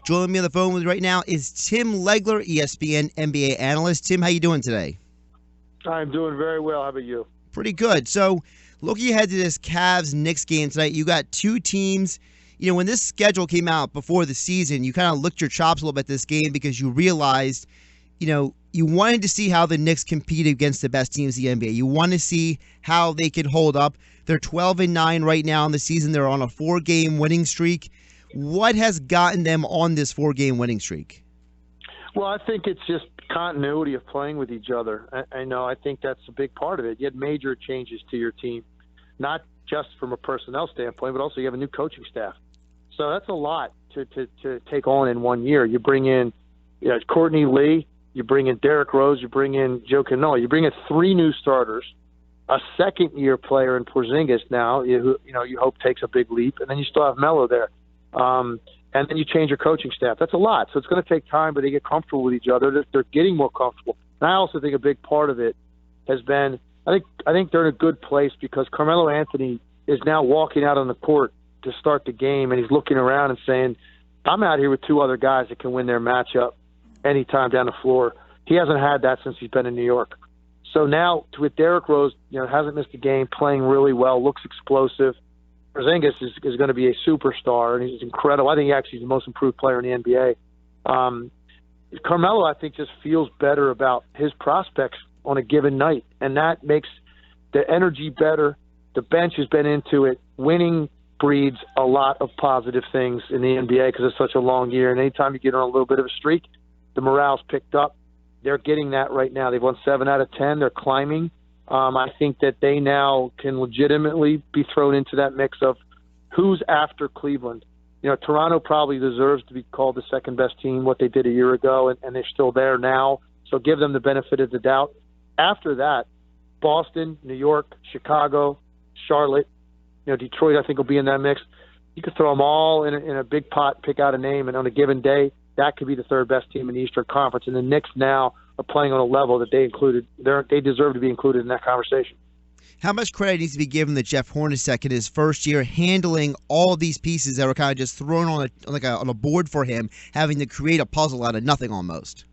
Joining me on the phone with right now is Tim Legler, ESPN NBA analyst. Tim, how you doing today? I'm doing very well. How about you? Pretty good. So, looking ahead to this Cavs-Knicks game tonight, you got two teams. You know, when this schedule came out before the season, you kind of licked your chops a little bit at this game because you realized, you wanted to see how the Knicks compete against the best teams in the NBA. You want to see how they can hold up. They're 12-9 right now in the season. They're on a 4-game winning streak. What has gotten them on this 4-game winning streak? Well, I think it's just continuity of playing with each other. I think that's a big part of it. You had major changes to your team, not just from a personnel standpoint, but also you have a new coaching staff. So that's a lot to take on in 1 year. You bring in Courtney Lee, you bring in Derrick Rose, you bring in Joe Cannell, you bring in 3 new starters, a second-year player in Porzingis now, who you hope takes a big leap, and then you still have Melo there. And then you change your coaching staff. That's a lot. So it's going to take time, but they get comfortable with each other. They're getting more comfortable. And I also think a big part of it has been, I think they're in a good place because Carmelo Anthony is now walking out on the court to start the game, and he's looking around and saying, I'm out here with 2 other guys that can win their matchup anytime down the floor. He hasn't had that since he's been in New York. So now with Derrick Rose, hasn't missed a game, playing really well, looks explosive. Porzingis is going to be a superstar, and he's incredible. I think he actually is the most improved player in the NBA. Carmelo, I think, just feels better about his prospects on a given night, and that makes the energy better. The bench has been into it. Winning breeds a lot of positive things in the NBA because it's such a long year, and anytime you get on a little bit of a streak, the morale's picked up. They're getting that right now. They've won 7 out of 10. They're climbing. I think that they now can legitimately be thrown into that mix of who's after Cleveland. Toronto probably deserves to be called the second-best team, what they did a year ago, and they're still there now. So give them the benefit of the doubt. After that, Boston, New York, Chicago, Charlotte, Detroit I think will be in that mix. You could throw them all in a big pot, pick out a name, and on a given day, that could be the third-best team in the Eastern Conference. And the Knicks now are playing on a level that they deserve to be included in that conversation. How much credit needs to be given to Jeff Hornacek in his first year handling all these pieces that were kind of just thrown on a board for him, having to create a puzzle out of nothing almost?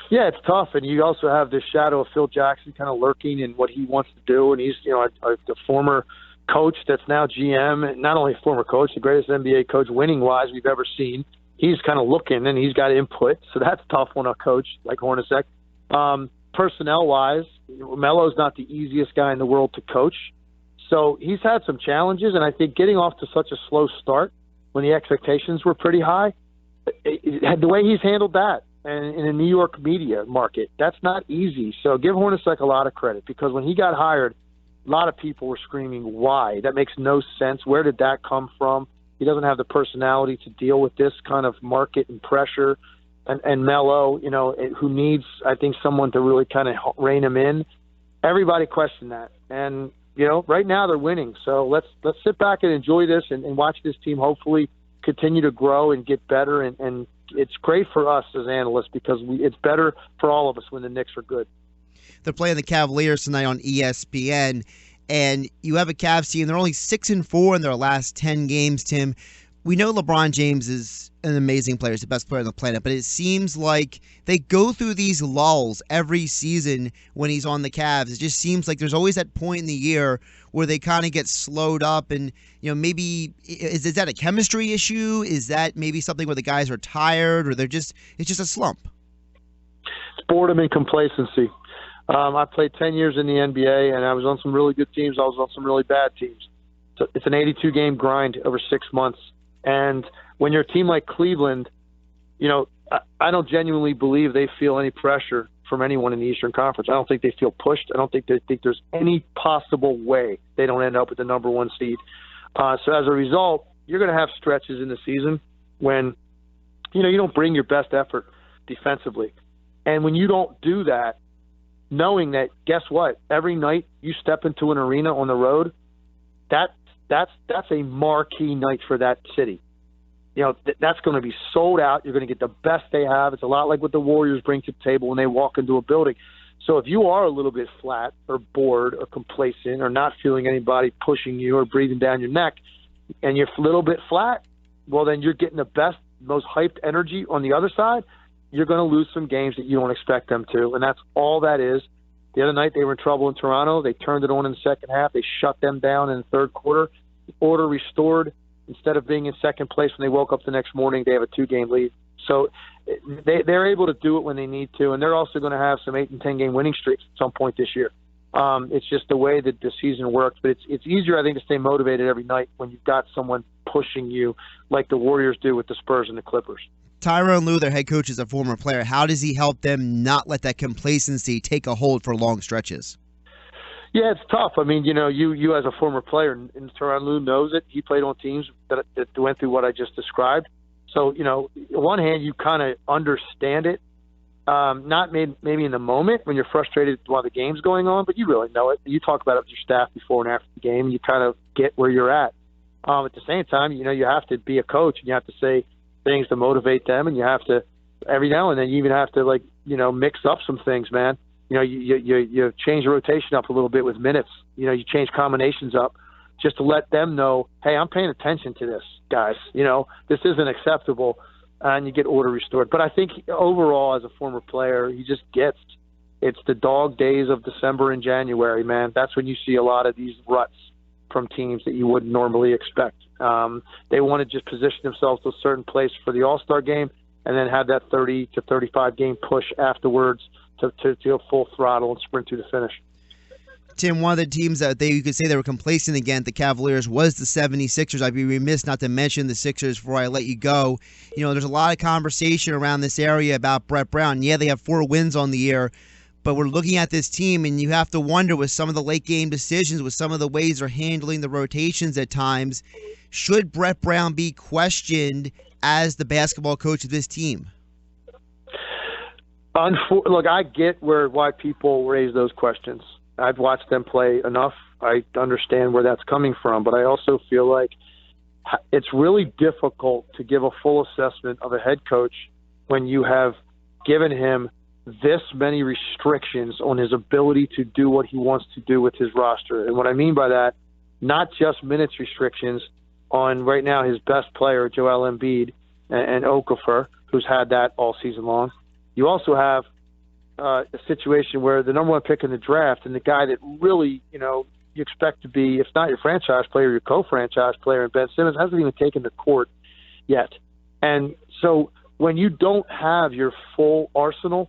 Yeah, it's tough, and you also have this shadow of Phil Jackson kind of lurking in what he wants to do, and he's the former coach that's now GM, and not only a former coach, the greatest NBA coach winning-wise we've ever seen. He's kind of looking, and he's got input, so that's tough on a coach like Hornacek. Personnel-wise, Melo's not the easiest guy in the world to coach, so he's had some challenges, and I think getting off to such a slow start when the expectations were pretty high, the way he's handled that, and in a New York media market, that's not easy. So give Hornacek a lot of credit because when he got hired, a lot of people were screaming, why? That makes no sense. Where did that come from? He doesn't have the personality to deal with this kind of market and pressure. And Melo, who needs, I think, someone to really kind of rein him in. Everybody questioned that. And, right now they're winning. So let's sit back and enjoy this and watch this team hopefully continue to grow and get better. And it's great for us as analysts because it's better for all of us when the Knicks are good. They're playing the Cavaliers tonight on ESPN. And you have a Cavs team. They're only 6-4 in their last 10 games, Tim. We know LeBron James is an amazing player. He's the best player on the planet. But it seems like they go through these lulls every season when he's on the Cavs. It just seems like there's always that point in the year where they kind of get slowed up. And, maybe is that a chemistry issue? Is that maybe something where the guys are tired or it's just a slump? It's boredom and complacency. I played 10 years in the NBA, and I was on some really good teams. I was on some really bad teams. So it's an 82-game grind over 6 months. And when you're a team like Cleveland, I don't genuinely believe they feel any pressure from anyone in the Eastern Conference. I don't think they feel pushed. I don't think they think there's any possible way they don't end up with the number 1 seed. So as a result, you're going to have stretches in the season when, you don't bring your best effort defensively. And when you don't do that, knowing that, guess what? Every night you step into an arena on the road, that's a marquee night for that city. That's going to be sold out. You're going to get the best they have. It's a lot like what the Warriors bring to the table when they walk into a building. So if you are a little bit flat or bored or complacent or not feeling anybody pushing you or breathing down your neck and you're a little bit flat, well, then you're getting the best most hyped energy on the other side, you're going to lose some games that you don't expect them to, and that's all that is. The other night they were in trouble in Toronto. They turned it on in the second half. They shut them down in the third quarter. Order restored. Instead of being in second place when they woke up the next morning, they have a 2-game lead. So they're able to do it when they need to, and they're also going to have some 8 and 10 game winning streaks at some point this year. It's just the way that the season works, but it's easier, I think, to stay motivated every night when you've got someone pushing you like the Warriors do with the Spurs and the Clippers. Tyronn Lue, their head coach, is a former player. How does he help them not let that complacency take a hold for long stretches? Yeah, it's tough. I mean, you as a former player, and Tyronn Lue knows it. He played on teams that went through what I just described. So, on one hand, you kind of understand it. Not maybe in the moment when you're frustrated while the game's going on, but you really know it. You talk about it with your staff before and after the game, and you kind of get where you're at. At the same time, you have to be a coach, and you have to say things to motivate them, and you have to every now and then you even have to mix up some things, man. You change the rotation up a little bit with minutes. You change combinations up just to let them know, hey, I'm paying attention to this, guys. This isn't acceptable. And you get order restored. But I think overall, as a former player, he just gets it's the dog days of December and January, man. That's when you see a lot of these ruts from teams that you wouldn't normally expect. They want to just position themselves to a certain place for the All-Star game and then have that 30 to 35 game push afterwards to go full throttle and sprint to the finish. Tim, one of the teams that you could say they were complacent against, the Cavaliers, was the 76ers. I'd be remiss not to mention the Sixers before I let you go. There's a lot of conversation around this area about Brett Brown. Yeah, they have 4 wins on the year, but we're looking at this team, and you have to wonder with some of the late-game decisions, with some of the ways they're handling the rotations at times, should Brett Brown be questioned as the basketball coach of this team? Look, I get why people raise those questions. I've watched them play enough. I understand where that's coming from, but I also feel like it's really difficult to give a full assessment of a head coach when you have given him this many restrictions on his ability to do what he wants to do with his roster. And what I mean by that, not just minutes restrictions on right now his best player, Joel Embiid, and Okafor, who's had that all season long. You also have a situation where the number 1 pick in the draft and the guy that really, you expect to be, if not your franchise player, your co-franchise player, and Ben Simmons hasn't even taken the court yet. And so when you don't have your full arsenal,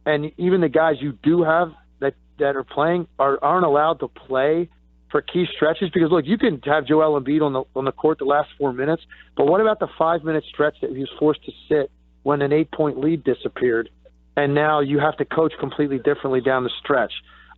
and even the guys you do have that are playing aren't allowed to play for key stretches, because look, you can have Joel Embiid on the court the last 4 minutes, but what about the 5-minute stretch that he was forced to sit when an 8-point lead disappeared? And now you have to coach completely differently down the stretch.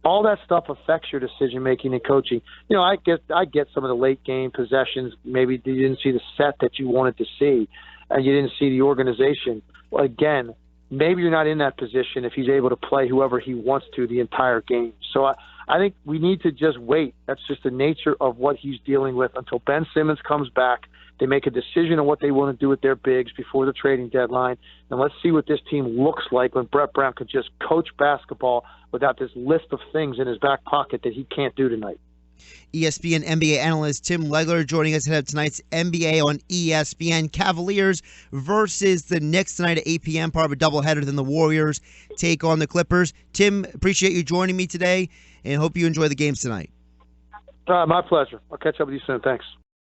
All that stuff affects your decision-making and coaching. I get some of the late-game possessions. Maybe you didn't see the set that you wanted to see, and you didn't see the organization. Well, again, maybe you're not in that position if he's able to play whoever he wants to the entire game. So I think we need to just wait. That's just the nature of what he's dealing with until Ben Simmons comes back. They make a decision on what they want to do with their bigs before the trading deadline. And let's see what this team looks like when Brett Brown could just coach basketball without this list of things in his back pocket that he can't do tonight. ESPN NBA analyst Tim Legler joining us ahead of tonight's NBA on ESPN. Cavaliers versus the Knicks tonight at 8 p.m., part of a doubleheader. Then the Warriors take on the Clippers. Tim, appreciate you joining me today, and hope you enjoy the games tonight. My pleasure. I'll catch up with you soon. Thanks.